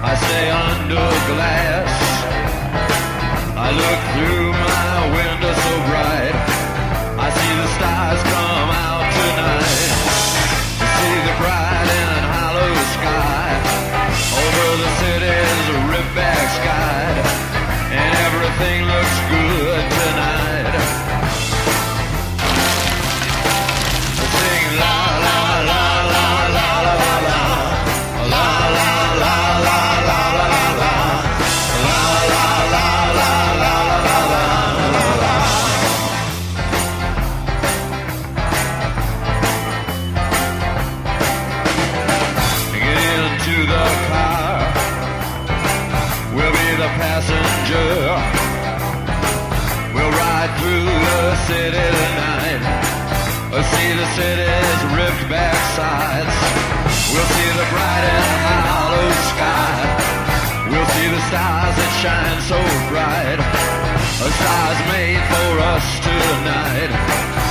I stay under glass. I look through my window so bright. I see the stars come out tonight. I see the bright and hollow sky over the city's ripped-back sky, and everything looks good tonight. I sing la la la la la la la la. Passenger, we'll ride through the city tonight. We'll see the city's ripped back sides. We'll see the bright and hollow sky. We'll see the stars that shine so bright. A stars made for us tonight.